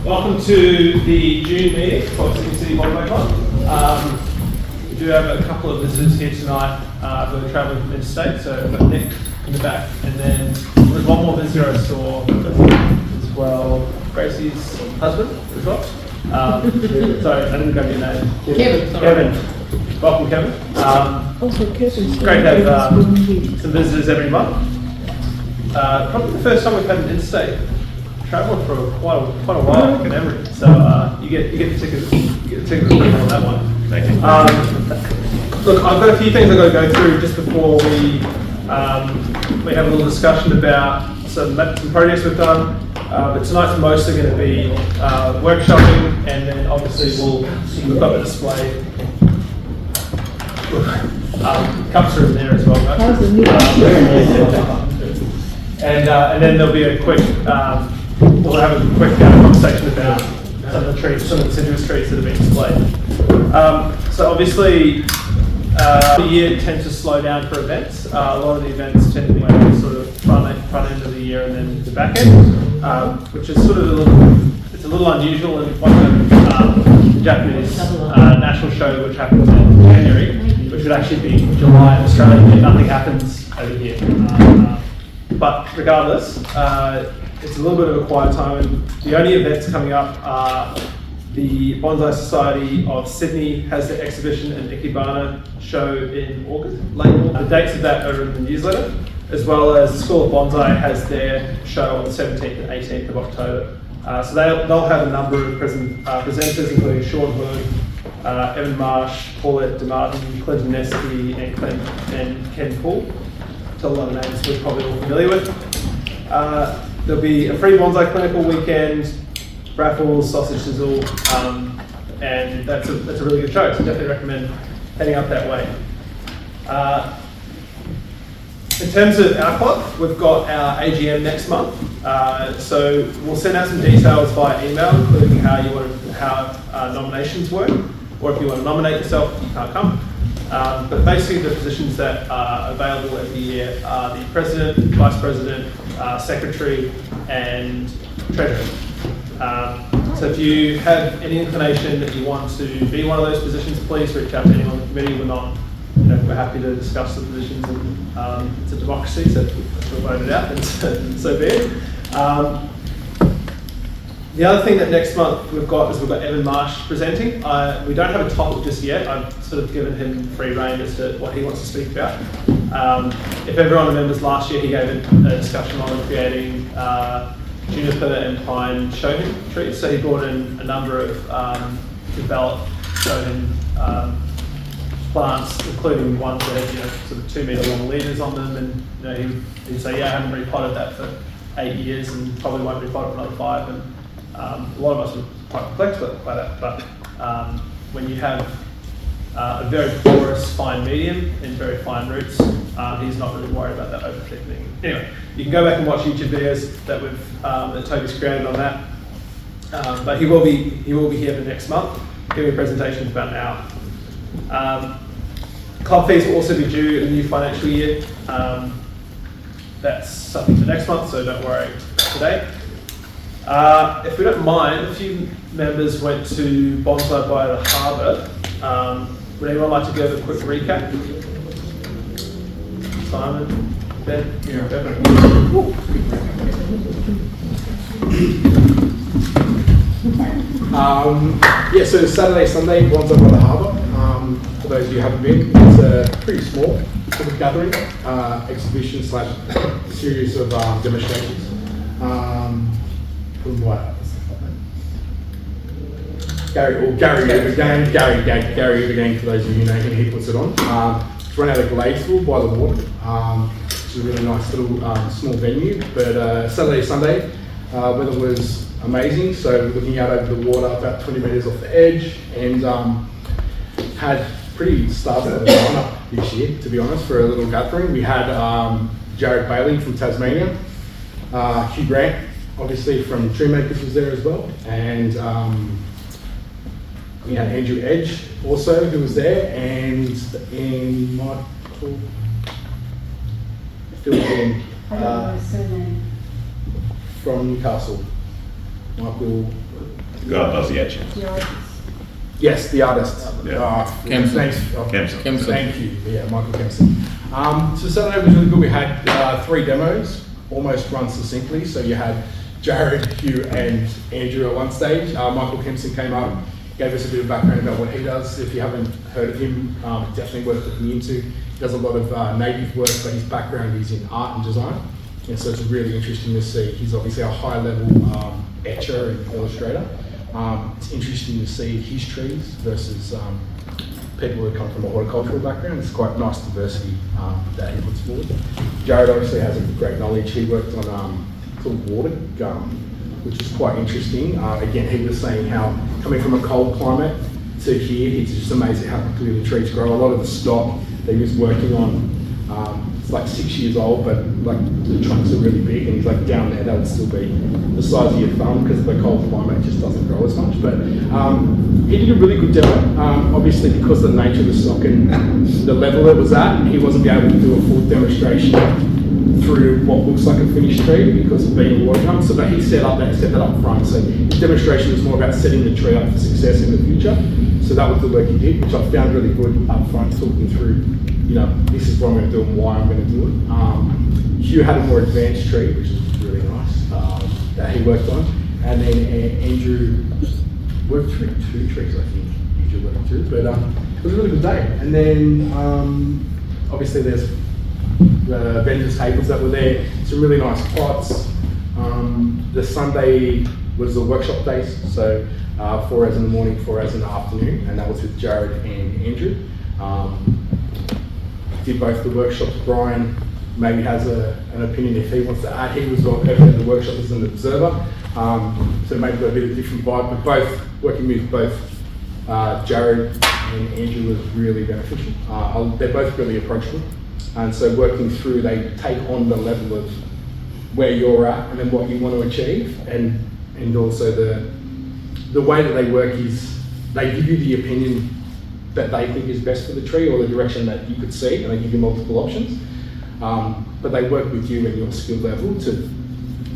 Welcome to the June meeting for Sydney City Bonsai Club. We do have a couple of visitors here tonight who are travelling from interstate, so we've got Nick in the back, and then there's one more visitor I saw as well, Gracie's husband as well. Sorry, I didn't grab your name. Kevin. Welcome, Kevin. Also, Kevin's great to have some visitors every month. Probably the first time we've had an interstate traveller for quite a while, like an Emery. So you get the ticket. You get the ticket on that one. Thank you. Look, I've got a few things I've got to go through just before we have a little discussion about some projects we've done. But tonight's mostly going to be workshopping, and then obviously we've got the display. Cups are in there as well. And then there'll be a quick. We'll have a quick conversation about some of the trees, some of the deciduous trees that have been displayed. So obviously, the year tends to slow down for events. A lot of the events tend to be sort of front end of the year and then the back end, which is sort of a little unusual. And the Japanese national show, which happens in January, which would actually be July in Australia, and nothing happens over here. But regardless, it's a little bit of a quiet time, and the only events coming up are the Bonsai Society of Sydney has their exhibition and Ikebana show in August, late August. The dates of that are in the newsletter, as well as the School of Bonsai has their show on the 17th and 18th of October. So they'll have a number of presenters, including Sean Hood, Evan Marsh, Paulette DeMartin, Clinton Nesky, and Ken Poole. A lot of names we're probably all familiar with. There'll be a free bonsai clinical weekend, raffles, sausage sizzle, and that's a really good show, so definitely recommend heading up that way. In terms of our club, we've got our AGM next month, so we'll send out some details via email, including how nominations work, or if you want to nominate yourself, you can't come. But basically the positions that are available every year are the President, Vice President, Secretary, and Treasurer. So if you have any inclination that you want to be one of those positions, please reach out to anyone on the committee. We're happy to discuss the positions, and it's a democracy, so if we're voted out, then so be it. The other thing that next month we've got Evan Marsh presenting. We don't have a topic just yet. I've sort of given him free rein as to what he wants to speak about. If everyone remembers last year, he gave a discussion on creating juniper and pine shohin trees. So he brought in a number of developed shohin plants, including ones that had sort of 2 metre long leaders on them, and he'd say, I haven't repotted that for 8 years and probably won't repot it for another 5. And a lot of us were quite perplexed by that, but when you have a very porous fine medium and very fine roots, he's not really worried about that over thickening. Anyway, you can go back and watch YouTube videos that that Toby's created on that. But he will be here for next month, giving a presentation for about an hour. Club fees will also be due in the new financial year. That's something for next month, so don't worry today. If we don't mind, a few members went to Bonsai by the Harbour. Would anyone like to give a quick recap? Simon, Ben? Yeah. So Saturday, Sunday, Bonsai by the Harbour. For those of you who haven't been, it's a pretty small sort of gathering, exhibition / series of demonstrations. Gary Ubergang, for those of you who know him, he puts it on. It's run out of Gladesville by the water, which is a really nice little small venue. But Saturday, Sunday, weather was amazing. So looking out over the water, about 20 metres off the edge, and had pretty stars-level lineup this year, to be honest, for a little gathering. We had Jared Bailey from Tasmania, Hugh Grant, obviously from Tree Makers, was there as well, and we had Andrew Edge also who was there, and Michael Philip from Newcastle. Michael The guy does the etching. Yes, the artist. Yeah. His name's Kempson. Thank you. Yeah, Michael Kempson. So Saturday was really good. We had 3 demos, almost run succinctly. So you had Jared, Hugh, and Andrew at one stage. Michael Kempson came up, gave us a bit of background about what he does. If you haven't heard of him, definitely worth looking into. He does a lot of native work, but his background is in art and design. And so it's really interesting to see. He's obviously a high-level etcher and illustrator. It's interesting to see his trees versus people who come from a horticultural background. It's quite nice diversity that he puts forward. Jared obviously has a great knowledge. He worked on called water gum, which is quite interesting. Again, he was saying how coming from a cold climate to here, it's just amazing how quickly the trees grow. A lot of the stock that he was working on, it's like 6 years old, but like the trunks are really big, and he's like down there, that would still be the size of your thumb because the cold climate just doesn't grow as much. But he did a really good demo. Obviously, because of the nature of the stock and the level it was at, he wasn't able to do a full demonstration through what looks like a finished tree because of being a water gun. So but he set that up front. So his demonstration was more about setting the tree up for success in the future. So that was the work he did, which I found really good up front, talking through, you know, this is what I'm going to do and why I'm going to do it. Hugh had a more advanced tree, which is really nice, that he worked on. And then Andrew worked through 2 trees, I think, Andrew worked through. But it was a really good day. And then obviously there's vendors' tables that were there, some really nice pots. The Sunday was the workshop days, so 4 hours in the morning, 4 hours in the afternoon, and that was with Jared and Andrew. Did both the workshops. Brian maybe has an opinion if he wants to add. He was over at the workshop as an observer, so maybe got a bit of a different vibe, but both, working with both Jared and Andrew was really beneficial. They're both really approachable. And so working through, they take on the level of where you're at and then what you want to achieve, and also the way that they work is they give you the opinion that they think is best for the tree or the direction that you could see, and they give you multiple options. But they work with you and your skill level to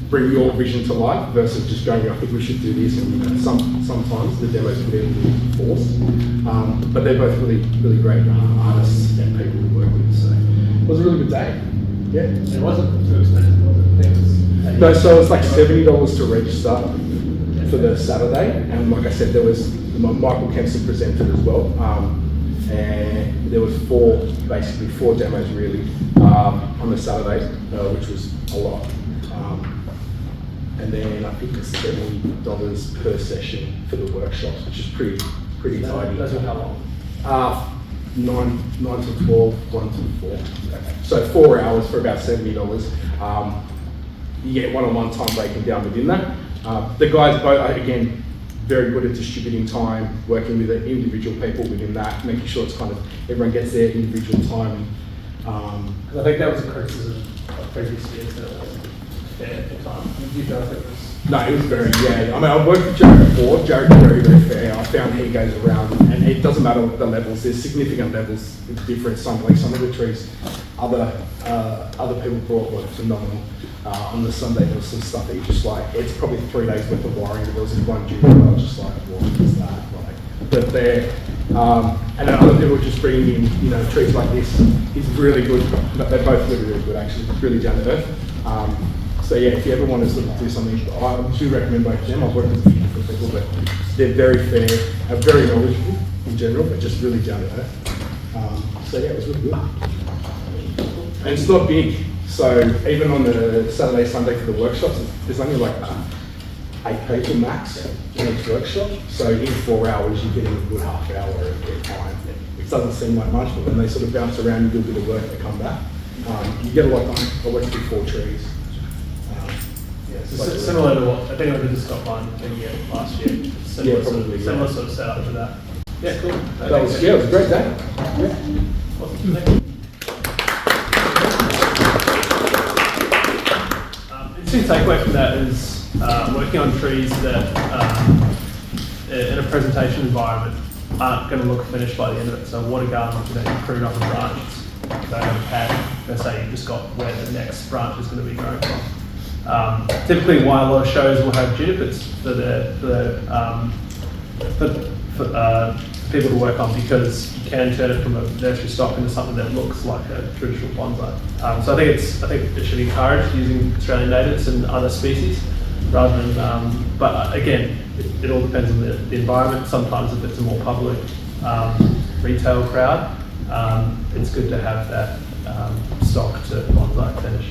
bring your vision to life versus just going, I think we should do this. And you know, sometimes the demos can be a little forced, but they're both really great artists and people to work with. So it was a really good day. Yeah. It wasn't too expensive, was it? I think it was No, so it's like $70 to register for the Saturday, and like I said, there was Michael Kempson presented as well, and there was 4 demos really on the Saturday, which was a lot. And then I think it's $70 per session for the workshops, which is pretty tidy. Those were how long? 9 to 12, 1 to 4. So 4 hours for about $70. You get one-on-one time breaking down within that. The guys both, again, very good at distributing time, working with the individual people within that, making sure it's kind of, everyone gets their individual time. I think that was a criticism of previous years that it wasn't fair at the time. You felt it was? No, it was very, yeah. I mean, I've worked with Jared before. Jared's very fair. I found he goes around, and it doesn't matter what the levels. There's significant levels. It's different. Some of the trees, other people brought were phenomenal. On the Sunday, there was some stuff that you just like. It's probably 3 days worth of wiring. But there was this one junior, and I was just like, what is that? Like, but there, and then other people just bringing in, you know, trees like this is really good. But they're both really good actually. It's really down to earth. So yeah, if you ever want to sort of do something, I do recommend both of them. I've worked with a few different people, but they're very fair, and very knowledgeable in general, but just really down to earth. So yeah, it was really good. And it's not big, so even on the Saturday, Sunday for the workshops, there's only like 8 people max in each workshop. So in 4 hours, you're getting a good half hour of their time. It doesn't seem like much, but when they sort of bounce around, you do a bit of work, they come back. You get a lot done. I worked with 4 trees. Similar to what I think I did the Scott Line last year. Similar, Yeah, probably, similar sort of setup to that. Yeah, cool. That was, yeah, it was a great day. Yeah. Awesome. Thank you. Interesting takeaway from that is working on trees that in a presentation environment aren't going to look finished by the end of it. So water garden, you know, prune up the branches. Don't have a pad. Let's say you just got where the next branch is going to be growing from. Typically, why a lot of shows will have junipers for people to work on, because you can turn it from a nursery stock into something that looks like a traditional bonsai. So I think it should encourage using Australian natives and other species rather than. But again, it all depends on the environment. Sometimes if it's a more public retail crowd, it's good to have that stock to bonsai finish.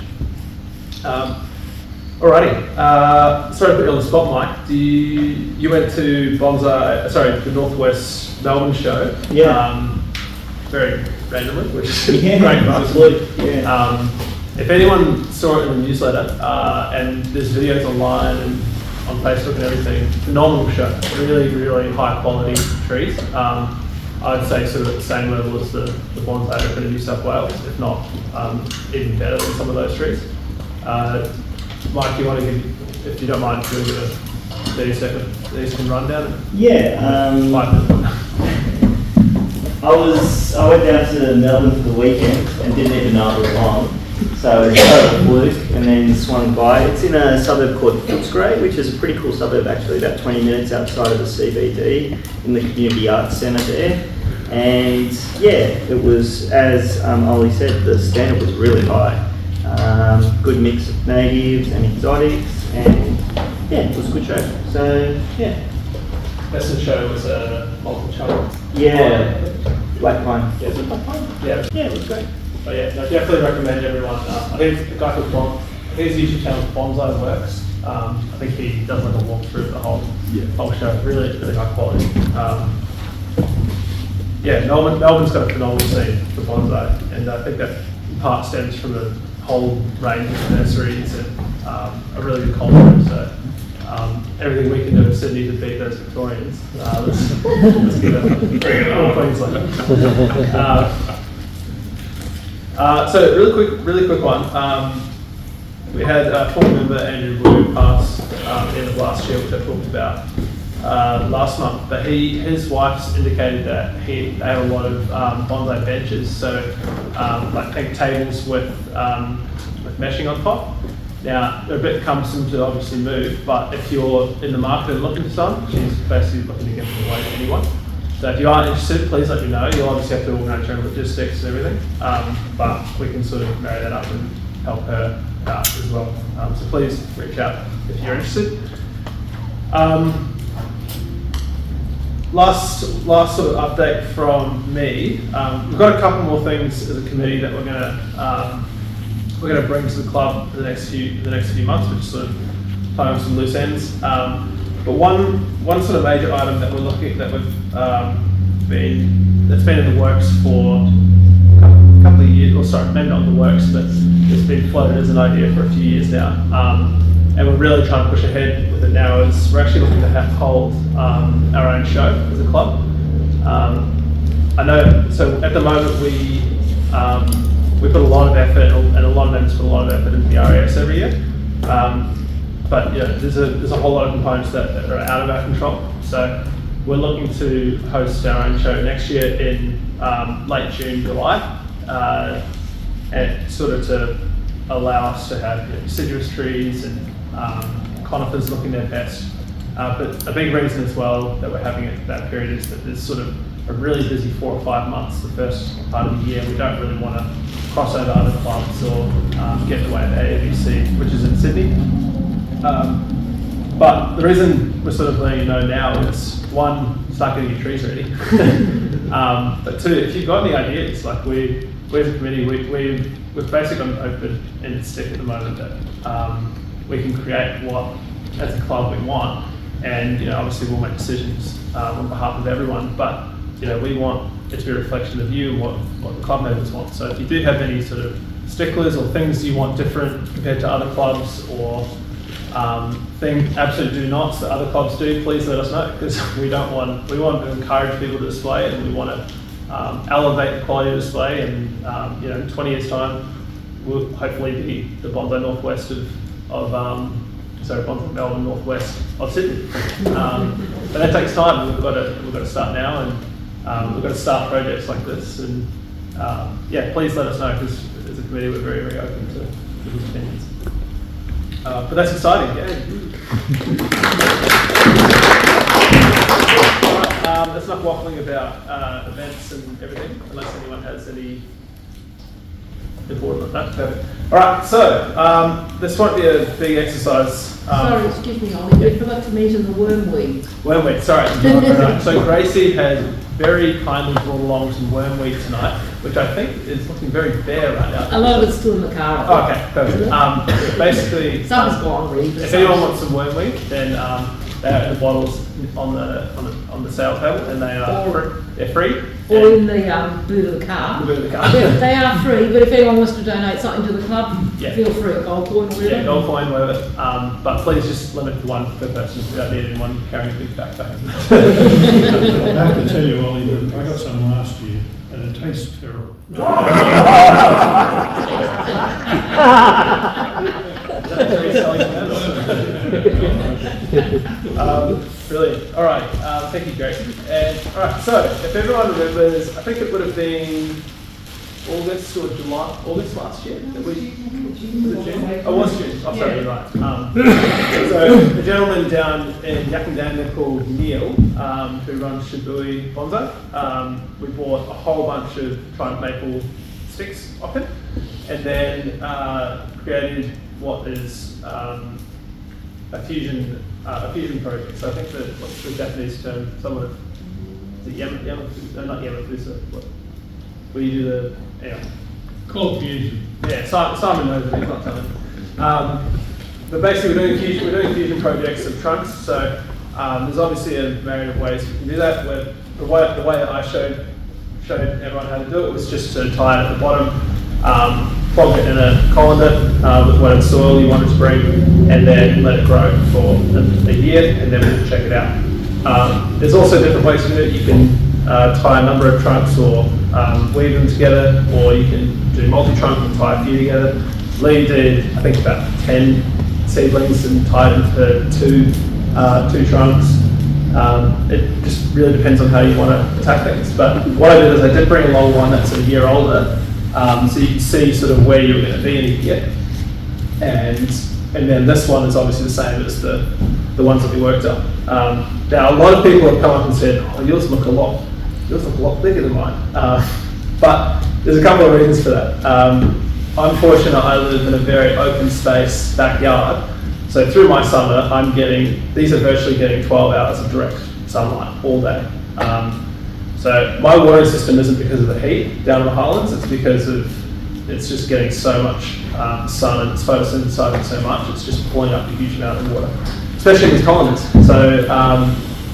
Alrighty, sorry to put you on the spot, Mike. You went to the Northwest Melbourne show? Yeah. Very randomly, which is Yeah, great. absolutely. Yeah. If anyone saw it in the newsletter, and there's videos online and on Facebook and everything, phenomenal show. Really, really high quality trees. I'd say sort of at the same level as the bonsai open in New South Wales, if not even better than some of those trees. Mike, you want to give, if you don't mind, doing a 30-second rundown? Yeah. 5 minutes. I went down to Melbourne for the weekend and didn't even know it was on. So it started with Luke and then swung by. It's in a suburb called Footscray, which is a pretty cool suburb actually, about 20 minutes outside of the CBD in the Community Arts Centre there. And yeah, it was, as Ollie said, the standard was really high. Good mix of natives and exotics, and yeah, it was a good show. So yeah. Best in show was multi-channel. Yeah. Black Pine. Yeah, is it Black Pine? Yeah. Yeah, it was great. But yeah, no, definitely recommend everyone. I think the guy called Bon, I think his YouTube channel Bonsai Works. I think he does like a walkthrough of the whole show. Really, really high quality. Yeah, Melbourne's got a phenomenal scene for bonsai, and I think that in part stems from a whole range of nurseries and a really good culture. So everything we can do in Sydney to beat those Victorians, let's give it all Queensland. So really quick one. We had a former member Andrew Blue pass end of last year, which I talked about last month. But his wife's indicated that they have a lot of bonsai benches, so like pink tables with meshing on top. Now they're a bit cumbersome to obviously move, but if you're in the market and looking for some, she's basically looking to give them away to anyone. So if you are interested, please let me know. You'll obviously have to organise your own logistics and everything, but we can sort of marry that up and help her out as well. So please reach out if you're interested. Last sort of update from me. We've got a couple more things as a committee that we're going to bring to the club in the next few months, which is sort of tying up some loose ends. But one sort of major item that we're looking at, that's been in the works for a couple of years, or sorry, maybe not in the works, but it's been floated as an idea for a few years now. And we're really trying to push ahead with it now. Is we're actually looking to hold our own show as a club. I know. So at the moment we put a lot of effort, and a lot of members put a lot of effort into the RAS every year. But yeah, there's a whole lot of components that are out of our control. So we're looking to host our own show next year in late June, July, and sort of to allow us to have deciduous trees and conifers looking their best. But a big reason as well that we're having it at that period is that there's sort of a really busy 4 or 5 months, the first part of the year. We don't really want to cross over other clubs or get in the way of AABC, which is in Sydney. But the reason we're sort of letting you know now is, one, start getting your trees ready. But two, if you've got any ideas, like we as a committee, we've basically got an open-ended stick at the moment that we can create what, as a club, we want, and obviously we'll make decisions on behalf of everyone. But we want it to be a reflection of you and what the club members want. So if you do have any sort of sticklers or things you want different compared to other clubs, or absolute do nots that other clubs do, please let us know, because we want to encourage people to display, and we want to elevate the quality of display, and in 20 years time we'll hopefully be the Bonsai Northwest Bonsai Melbourne Northwest of Sydney. But that takes time. We've got to start now, and we've got to start projects like this, and please let us know, because as a committee we're very, very open to people's opinions. But that's exciting, yeah. That's enough waffling about events and everything, unless anyone has any important. No, perfect. All right, so this won't be a big exercise. Sorry, excuse me, Ollie, you forgot to mention the wormweed. Wormweed, sorry. Right. So Gracie has very kindly brought along some wormweed tonight, which I think is looking very bare right now. A lot of it's still in the car. Oh, okay, perfect. Basically, Some's gone, really. if anyone wants some wormweed, then they're at the bottles on the sale table, and they are they're free. Or in the boot of the car. The boot of the car. They are free, but if anyone wants to donate something to the club, Yeah. feel free, a gold coin or whatever. Yeah, gold coin, whatever. But please just limit to one per person. We don't need anyone carrying a big backpack. I have to tell you, Ollie, that I got some last year and it tastes terrible. Brilliant. All right. Thank you, Grace. And all right. So, if everyone remembers, I think it would have been August or July, August last year. That was it June? Oh, it was June. I'm sorry, you're right. So, a gentleman down in Yakandana called Neil, who runs Sydney Bonsai, we bought a whole bunch of giant maple sticks off him, and then created what is a fusion project. So I think that what's the Japanese term? Someone is it Yamafusa? No, not Yamafusa. Where you do the Cold fusion. Yeah, Simon knows it. He's not telling. But basically, we're doing fusion projects of trunks. So there's obviously a myriad of ways you can do that. Where the way that I showed everyone how to do it was just to tie it at the bottom, plonk it in a colander with whatever soil you wanted to bring, and then let it grow for a year, and then we'll check it out. There's also different ways to do it. You can tie a number of trunks or weave them together, or you can do multi-trunk and tie a few together. Lee did, I think, about 10 seedlings and tied them to two trunks. It just really depends on how you want to attack things. But what I did is I did bring along one that's a year older, so you can see sort of where you're going to be in a year. And then this one is obviously the same as the ones that we worked on. Now a lot of people have come up and said, "Oh, yours look a lot bigger than mine." But there's a couple of reasons for that. I'm fortunate I live in a very open space backyard. So through my summer, these are virtually getting 12 hours of direct sunlight all day. So my watering system isn't because of the heat down in the highlands, it's just getting so much sun, and it's photosynthesizing so much, it's just pulling up a huge amount of water, especially in these colonies. So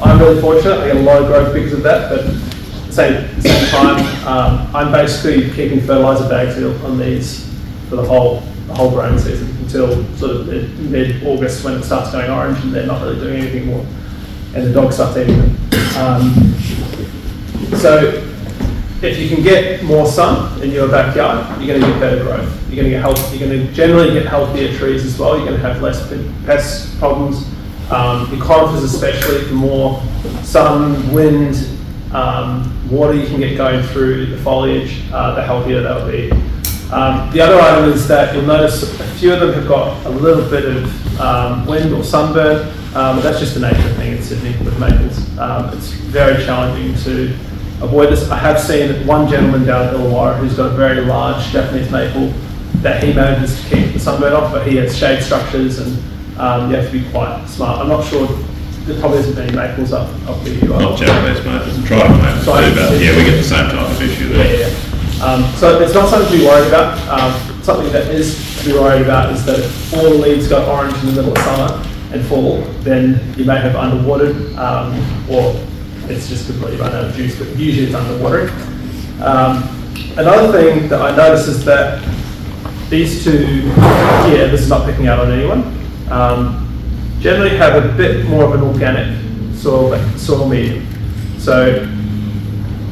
I'm really fortunate, I get a lot of growth because of that, but at the same time, I'm basically keeping fertilizer bags on these for the whole growing season until sort of mid-August when it starts going orange and they're not really doing anything more, and the dogs start eating them. So if you can get more sun in your backyard, you're going to get better growth. You're going to generally get healthier trees as well. You're going to have less pest problems. The conifers especially, the more sun, wind, water you can get going through the foliage, the healthier they'll be. The other item is that you'll notice a few of them have got a little bit of wind or sunburn. That's just a nature thing in Sydney with maples. It's very challenging to avoid this. I have seen one gentleman down at Illawarra who's got a very large Japanese maple that he manages to keep the sunburn off, but he has shade structures and you have to be quite smart. I'm not sure, there probably isn't many maples up where you are. Not Japanese maples and tribal maples too, but yeah, we get the same type of issue there. Yeah. So it's not something to be worried about. Something that is to be worried about is that if all the leaves go orange in the middle of summer and fall, then you may have underwatered, or it's just completely run out of juice, but usually it's underwatering. Another thing that I noticed is that these two here, this is not picking out on anyone, generally have a bit more of an organic soil medium. So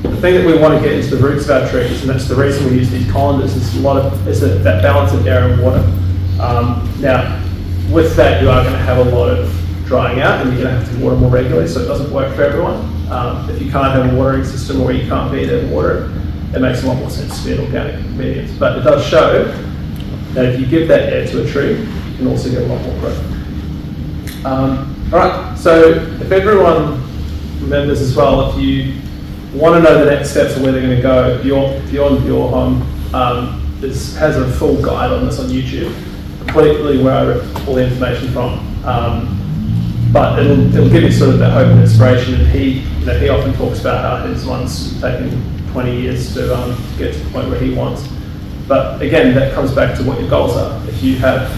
the thing that we want to get into the roots of our trees, and that's the reason we use these colanders, is that balance of air and water. Now, with that, you are going to have a lot of drying out, and you're going to have to water more regularly, so it doesn't work for everyone. If you can't have a watering system or you can't be there to water it, it makes a lot more sense to be in organic mediums. But it does show that if you give that air to a tree, you can also get a lot more growth. All right, so if everyone remembers as well, if you want to know the next steps of where they're going to go, Beyond Your Home has a full guide on this on YouTube, completely where I ripped all the information from. But it'll give you sort of that hope and inspiration. And he often talks about how his one's taken 20 years to get to the point where he wants. But again, that comes back to what your goals are. If you have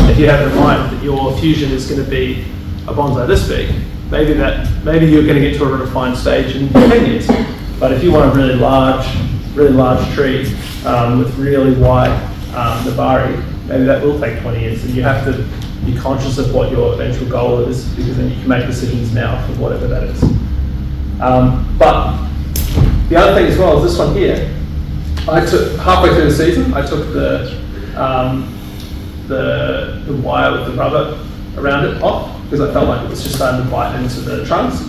in mind that your fusion is going to be a bonsai this big, maybe you're going to get to a refined stage in 10 years. But if you want a really large tree with really wide nabari, maybe that will take 20 years, and you have to be conscious of what your eventual goal is, because then you can make decisions now for whatever that is. But the other thing as well is this one here. I took halfway through the season. I took the wire with the rubber around it off, because I felt like it was just starting to bite into the trunks,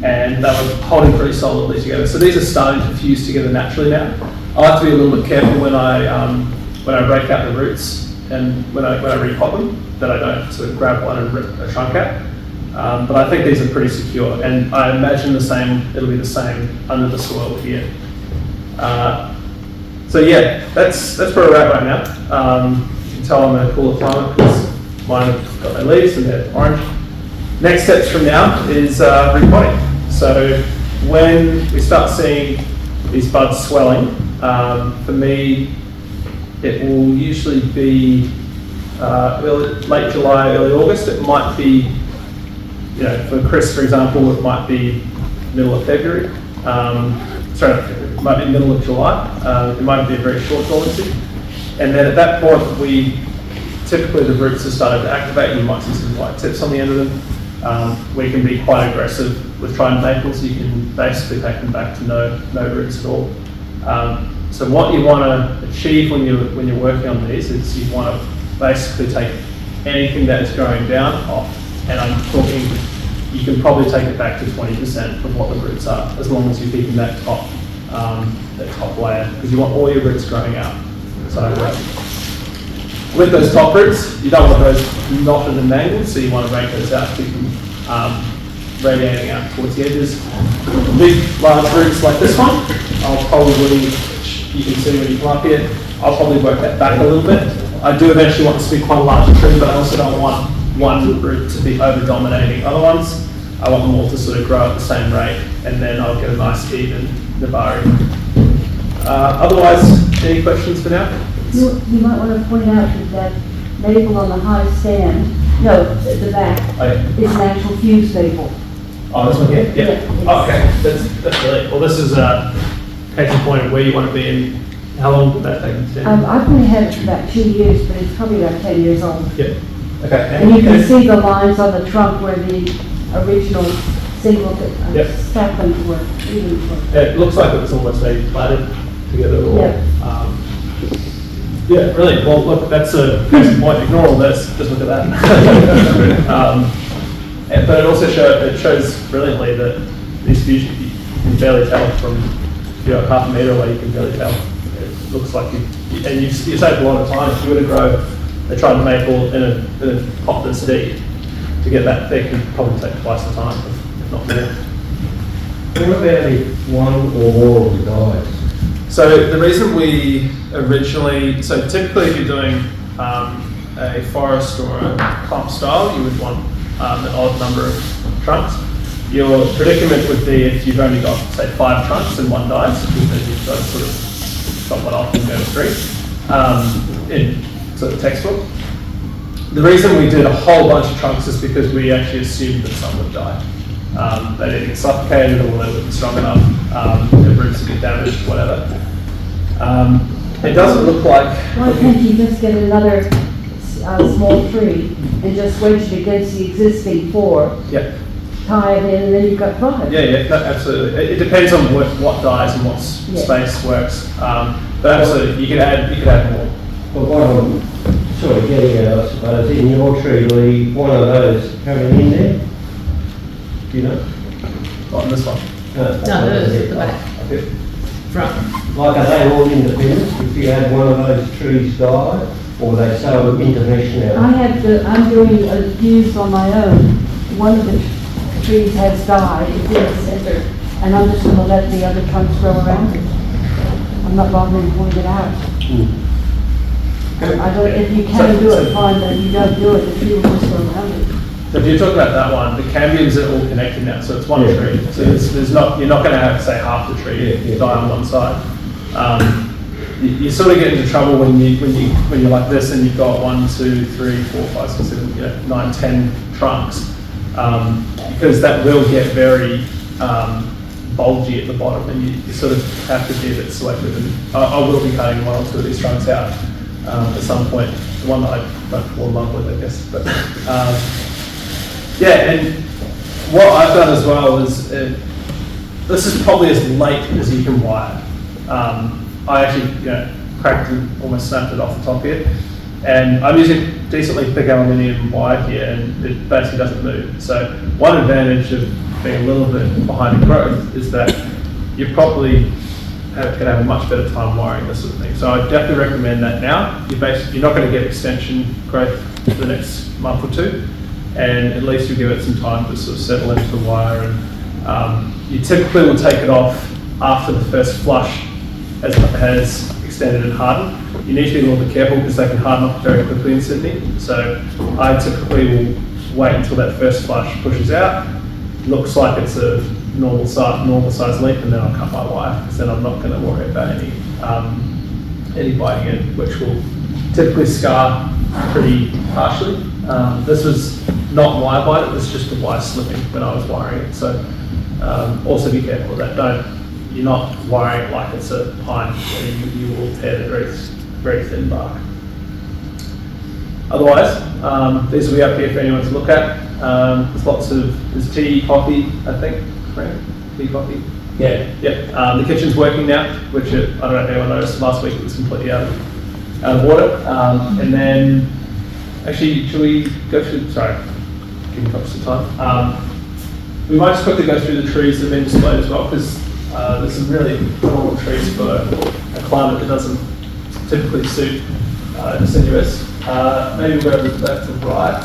and they were holding pretty solidly together. So these are starting to fuse together naturally now. I have to be a little bit careful when I break out the roots and when I repot them, that I don't sort of grab one and rip a trunk out. But I think these are pretty secure, and I imagine it'll be the same under the soil here. So yeah, that's where we're at right now. You can tell I'm in a cooler climate because mine have got their leaves and they're orange. Next steps from now is repotting. So when we start seeing these buds swelling, for me, it will usually be late July, early August. It might be, for Chris, for example, it might be middle of February. It might be middle of July. It might be a very short dormancy. And then at that point, typically the roots are starting to activate. You might see some white tips on the end of them. We can be quite aggressive with trident maples. You can basically take them back to no roots at all. So what you want to achieve when you're working on these is you want to basically take anything that is growing down off, and I'm talking, you can probably take it back to 20% of what the roots are, as long as you're keeping that top layer, because you want all your roots growing out. So with those top roots, you don't want those knotted and mangled, so you want to rake those out, keep them radiating out towards the edges. Big, large roots like this one, I'll probably, you can see when you come up here, I'll probably work that back a little bit. I do eventually want this to be quite a large tree, but I also don't want one root to be over-dominating other ones. I want them all to sort of grow at the same rate, and then I'll get a nice even nabari. Otherwise, any questions for now? You might want to point out that maple on the high stand, no, at the back, is an actual fused maple. Oh, this one here? Yeah. Yeah, Okay, that's really, well, this is a case in point of where you want to be in. How long did that take to stand? I've only had it for about 2 years, but it's probably about 10 years old. Yeah. Okay. And you can see the lines on the trunk where the original single saplings were. It looks like it was almost maybe platted together. Yeah, brilliant. Well, look, that's a case in point. Ignore all this. Just look at that. But it also shows brilliantly that these fusions, you can barely tell from, if you're half a metre away, you can barely tell. It looks like you saved a lot of time. If you were to grow a trident maple in a pot this deep, to get that thick, it'd probably take twice the time, if not more. What about if one or more of the guys? So the reason we originally, so typically if you're doing a forest or a clump style, you would want an odd number of trunks. Your predicament would be if you've only got, say, 5 trunks and one dies, because you've got to sort of chop one off and go to 3 in sort of textbook. The reason we did a whole bunch of trunks is because we actually assumed that some would die. They didn't get suffocated, or they weren't strong enough, their roots would get damaged, whatever. It doesn't look like... Why can't you just get another small tree and just wedge it against the existing 4? Yeah. Tie it in, and then you've got 5. Yeah, no, absolutely. It depends on what dies and what space works. But absolutely, you could add more. But what I'm sort of getting at, I suppose, in your tree, Lee, one of those coming in there, do you know? On this one. No, those at the back. Okay. Front. Like, are they all independent? If you had one of those trees die, or they so international? I'm doing views on my own. One of the trees has died, it's in the center, and I'm just gonna let the other trunks grow around it. I'm not bothering pulling it out. I don't, if you can do it, fine, but if you don't do it, the tree will just go around it. So if you're talking about that one, the cambiums are all connected now, so it's one tree. So there's not, you're not going to have, say, half the tree die on one side. You sort of get into trouble when you're like this and you've got 1, 2, 3, 4, 5, 6, 7, 9, 10 trunks, because that will get very bulgy at the bottom, and you sort of have to be a bit selective. And I will be cutting 1 or 2 of these trunks out at some point. The one that I don't fall in love with, I guess. But yeah, and what I've done as well is this is probably as late as you can wire. I actually, cracked and almost snapped it off the top here, and I'm using decently thick aluminium wire here, and it basically doesn't move. So one advantage of being a little bit behind in growth is that you probably can have a much better time wiring this sort of thing. So I definitely recommend that now. You're not going to get extension growth for the next month or 2, and at least you give it some time to sort of settle into the wire. And you typically will take it off after the first flush has extended and hardened. You need to be a little bit careful because they can harden up very quickly in Sydney. So I typically will wait until that first flush pushes out, looks like it's a normal size leaf, and then I'll cut my wire, because then I'm not going to worry about any biting in, which will typically scar pretty harshly. This was not wire bite, it was just the wire slipping when I was wiring it. So also be careful of that. You're not wiring it like it's a pine, where you will tear the very thin bark. Otherwise, these will be up here for anyone to look at. There's tea, coffee, I think. Right? Tea, coffee. Yeah. The kitchen's working now, which I don't know if anyone noticed last week. It was completely out of water. And then, actually, should we go through? Sorry, giving folks some time. We might just quickly go through the trees that have been displayed as well, because there's some really normal trees for a climate that doesn't typically suit deciduous. Maybe we'll go to the right.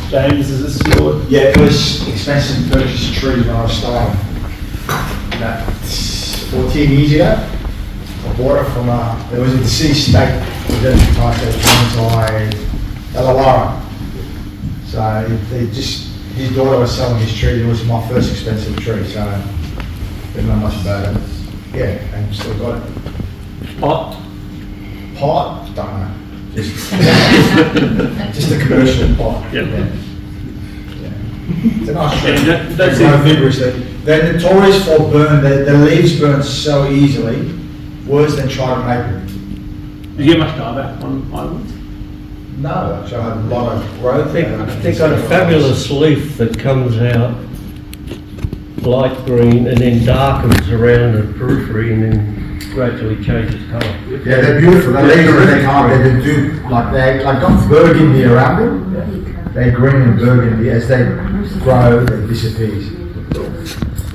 James, is this your? Yeah, it was expensive to purchase a tree when I was starting. About 14 years ago, I bought it from there was a deceased state residential type that Illawarra. So his daughter was selling his tree. It was my first expensive tree, so didn't know much about it. Yeah, and still got it. Pot? Don't know. Just a commercial pot. Yeah. It's a nice tree. It's no vigorous. They're notorious for burn. The leaves burn so easily, worse than trying to make it. Did you get much dieback on islands? No, actually I had a lot of growth. They've got a fabulous leaf that comes out light green and then darkens around the periphery and then gradually changes colour. Yeah, they're beautiful. The leaves when they come, they do they got burgundy around them. They're green and burgundy. As they grow, they disappear.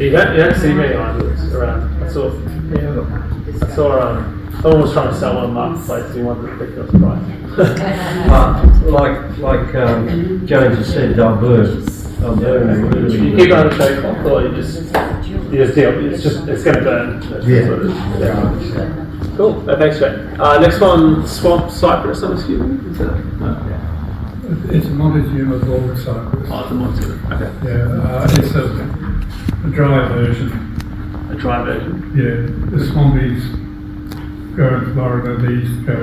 You don't see many islands around. I saw someone was trying to sell one on Marketplace and he wanted to pick up the price. Like James has said, they'll burn. You keep on the trade cloth, or you just deal. It's going to burn. Yeah. Cool. Thanks, Jay. Next one, swamp cypress. I'm assuming. Is that? It's a Montezuma of gold cypress. Oh, it's a Montezuma. Okay. Yeah, it's a dry version. A dry version. Yeah, the swampies go in Florida, these go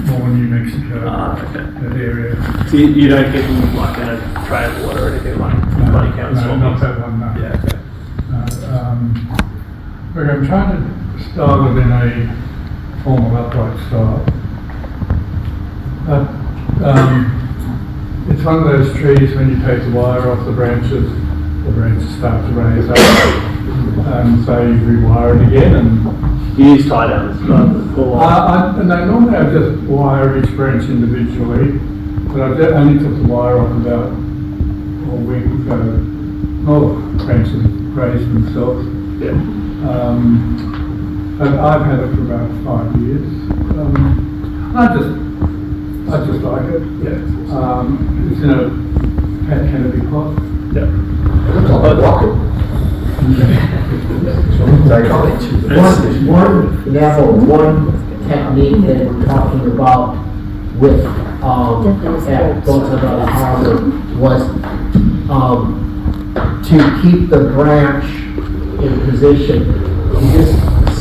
more New Mexico, okay. that area. So you don't get them like in a tray of water or anything like bloody counts? No, not that one, no. Yeah, okay. Look, I'm trying to style it in a formal upright style. It's one of those trees when you take the wire off the branches start to raise up. So you rewire it again and You use tie downs rather than full on? no, normally I just wire each branch individually, but I only took the wire off about a week ago. All the branches raised themselves. Yeah. But I've had it for about 5 years. I I just like it. It's in a canopy pot. Yeah. One technique that we're talking about with at Bonsai Harbour was to keep the branch in position. You just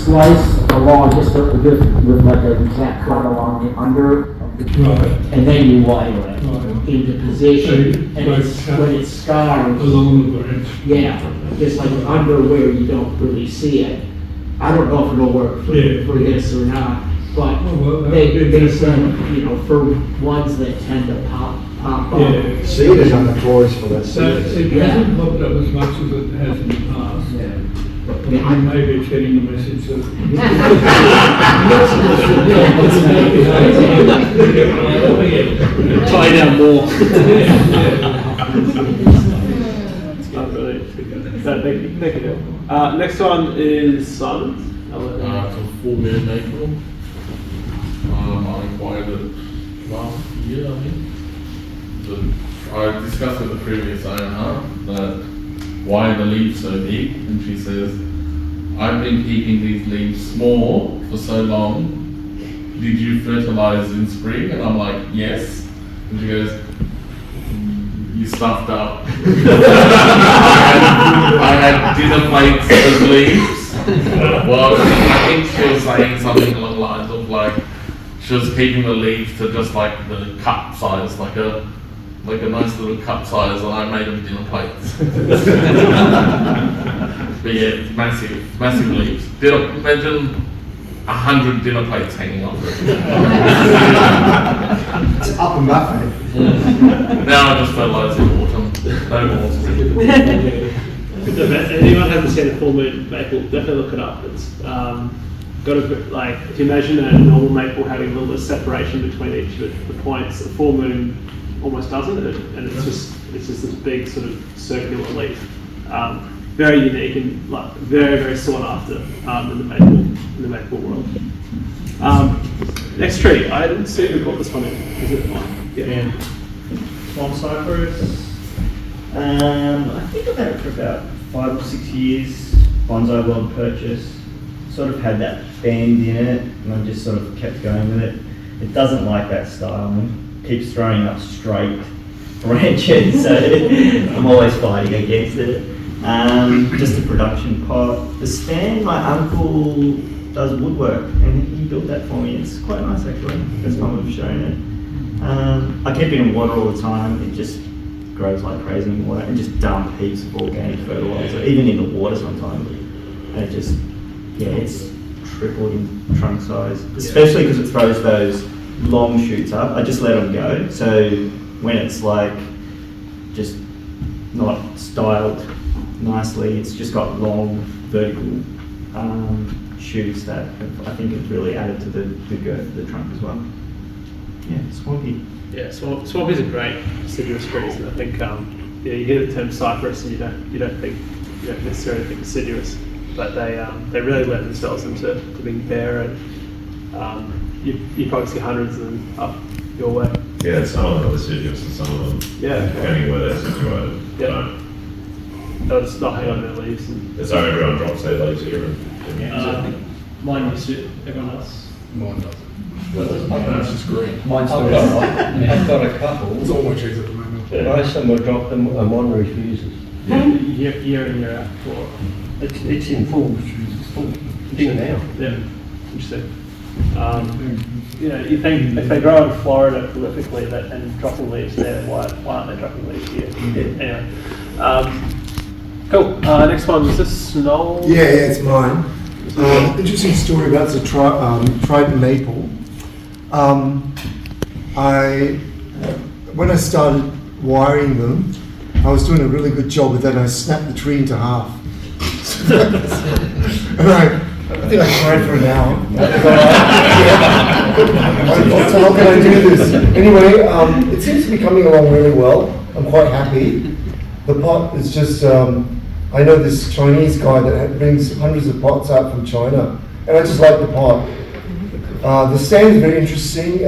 slice along just with like a exact cut along the under of the tree, and then you wire it into position. And when it's scarred, Along the branch. yeah, just like under where you don't really see it. I don't know if it'll work for this or not, but they said, you know, for ones that tend to pop up. Cedars are notorious for that. So it hasn't popped up as much as it has in the past. Maybe it's getting the message that. Try down more. Thank you. Next one is Simon. It's a 4 meter maple. I acquired it last year, I think. I discussed with the previous owner that why are the leaves so big, and she says, I've been keeping these leaves small for so long. Did you fertilize in spring? And I'm like, yes. And she goes, you stuffed up. I had dinner plates as leaves. Well, I think she was saying something along the lines of like, she was keeping the leaves to just like the cup size, like a nice little cup size, and I made them dinner plates. But yeah, massive leaves. Imagine 100 dinner plates hanging off it. It's up and buffet. Now I just fertilise in autumn. No more. If anyone hasn't seen a full moon maple, definitely look it up. It's got a bit, like, if you imagine a normal maple having a little bit of separation between each of the points, a full moon almost doesn't, and it's just this big sort of circular leaf. Very unique and like very sought after in the maple world. Next tree, I didn't see who bought this one in. Is it mine? Yeah. Swan cypress. I think I've had it for about 5 or 6 years. Bonsai World purchase. Sort of had that bend in it, and I just sort of kept going with it. It doesn't like that styling. Keeps throwing up straight branches, so I'm always fighting against it. Just a production pot. The stand, my uncle does woodwork, and he built that for me. It's quite nice actually. First time I've shown it. I keep it in water all the time. It just grows like crazy in water, and just dump heaps of organic fertilizer, even in the water sometimes. And it just, it's tripled in trunk size, especially because it throws those long shoots up. I just let them go. So when it's like just not styled nicely, it's just got long vertical shoots that I think have really added to the girth of the trunk as well. Yeah, swampy. Yeah, swampies are great deciduous trees, and I think you hear the term cypress and you don't necessarily think deciduous, but they really lend themselves into being bare, and you probably see hundreds of them up your way. Yeah, some of them are deciduous and some of them, depending where they're situated, don't. They'll just not hang on their leaves. So everyone drops their leaves here and mine used to, everyone else. Mine doesn't. It's just green. I've got a couple. It's all my trees at the moment. Most of them will drop them and one refuses. Year in, year out. It's in full thing now. Yeah, interesting. You think if they grow in Florida prolifically and dropping leaves there, why aren't they dropping leaves here? Anyway, cool. Next one, is this Snow? Yeah, it's mine. Interesting story about the Triton maple. When I started wiring them, I was doing a really good job with that, and I snapped the tree into half. And I think I cried for an hour. So how can I do this? Anyway, it seems to be coming along really well. I'm quite happy. The pot is just, I know this Chinese guy that brings hundreds of pots out from China, and I just like the pot. The stand is very interesting.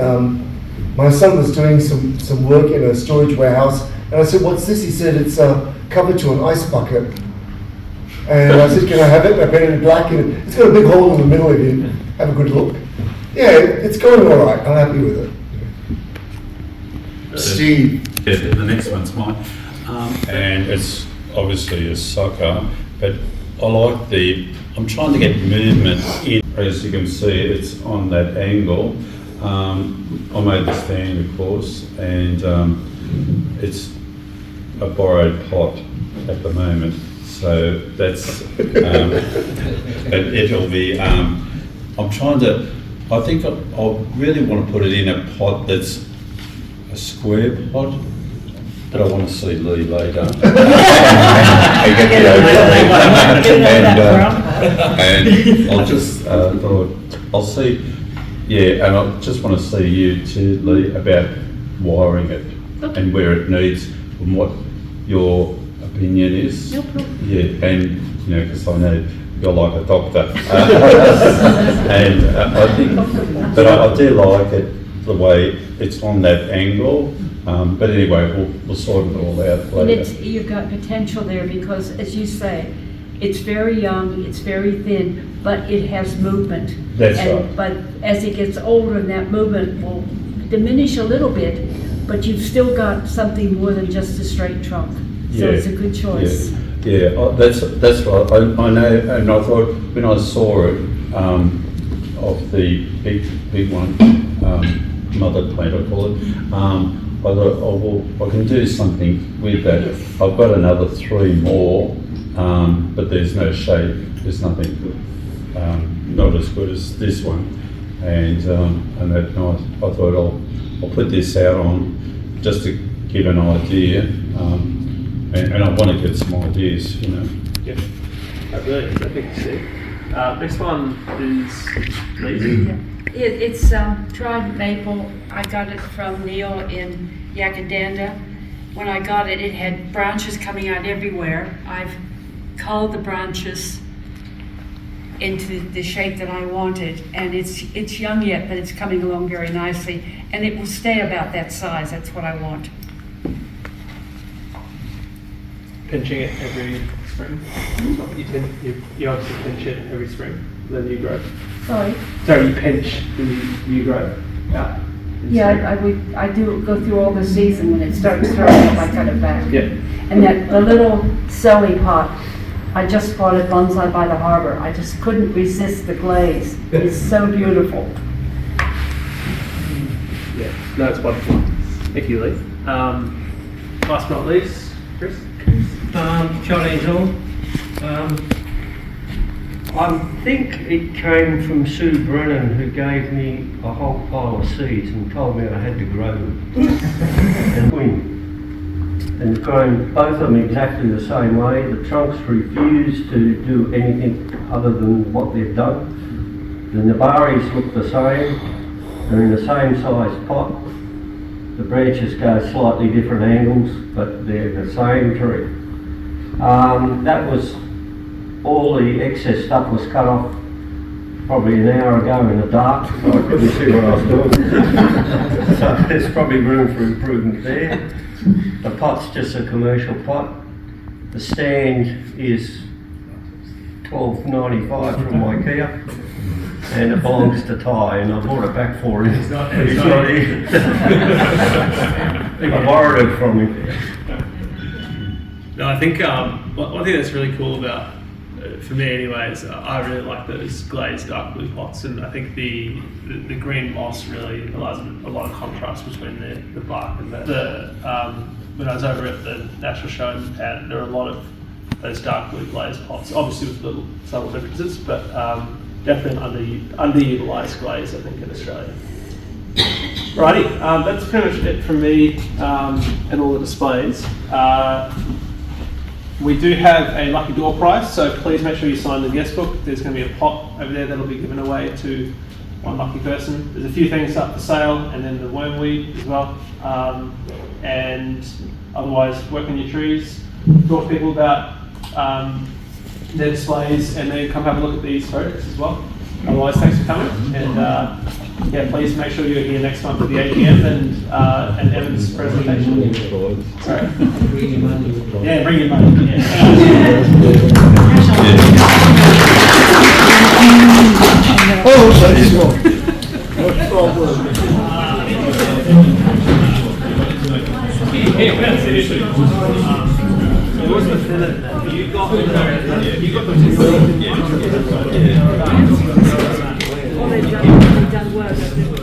my son was doing some work in a storage warehouse, and I said, "What's this?" He said, "It's covered to an ice bucket." And I said, "Can I have it?" I painted it black, and it's got a big hole in the middle. If you have a good look, yeah, it's going all right. I'm happy with it. Steve. Yeah, the next one's mine. And it's obviously a soccer, but I like I'm trying to get movement in. As you can see, it's on that angle. I made the stand, of course, and it's a borrowed pot at the moment. So that's, but it'll be, I'm trying to, I think I really want to put it in a pot that's a square pot, but I want to see Lee later. And I'll just thought, I'll see, yeah, and I just want to see you too, Lee, about wiring it and where it needs and what your opinion is. No problem. Yeah, and because I know you're like a doctor, and I think, but I do like it the way it's on that angle. But anyway, we'll sort it all out later. And you've got potential there because, as you say, it's very young, it's very thin, but it has movement. That's right. But as it gets older, that movement will diminish a little bit, but you've still got something more than just a straight trunk. So it's a good choice. Yeah, that's right. I know, and I thought when I saw it, of the big one, mother plant I call it, I thought, oh well, I can do something with that. Yes. I've got another 3 more, but there's no shape. There's nothing, not as good as this one. And that night, I thought I'll put this out on just to give an idea. And I want to get some ideas, Yeah, brilliant. Thank you, Steve. Next one is Lee. It's dried maple. I got it from Neil in Yakadanda. When I got it, it had branches coming out everywhere. I've culled the branches into the shape that I wanted, and it's young yet, but it's coming along very nicely, and it will stay about that size. That's what I want. Pinching it every spring. You obviously pinch it every spring, the new growth. Sorry? So you pinch the new growth out. Yeah, I do go through all the season. When it starts throwing up, I cut it back. Yeah. And the little celly pot, I just bought it bonsai by the Harbour. I just couldn't resist the glaze. It's so beautiful. Yeah, no, it's wonderful. Thank you, Lee. Last but not least, Chris? Chinese on. I think it came from Sue Brennan, who gave me a whole pile of seeds and told me I had to grow them. And grown both of them exactly the same way. The trunks refuse to do anything other than what they've done. The Nabaris look the same. They're in the same size pot. The branches go slightly different angles, but they're the same tree. That was all the excess stuff was cut off probably an hour ago in the dark, so I couldn't see what I was doing. So there's probably room for improvement there. The pot's just a commercial pot. The stand is $12.95 from IKEA, and it belongs to Ty, and I bought it back for him. He's not here. I borrowed it from him. No, I think one thing that's really cool about, for me anyways, I really like those glazed dark blue pots, and I think the green moss really allows a lot of contrast between the bark and when I was over at the National Show in Japan, there were a lot of those dark blue glazed pots, obviously with little subtle differences, but definitely an underutilized glaze, I think, in Australia. Righty, that's pretty much it from me and all the displays. We do have a lucky door prize, so please make sure you sign the guest book. There's going to be a pot over there that'll be given away to one lucky person. There's a few things up for sale, and then the wormweed as well. And otherwise, work on your trees, talk to people about their displays, and then come have a look at these photos as well. Otherwise, thanks for coming, and yeah, please make sure you're here next month for the AGM and Evan's presentation. Sorry. Bring your money. Yeah, bring your money. Yeah. Oh, that is wrong. No problem. It was the Philip. You got the All they've done work.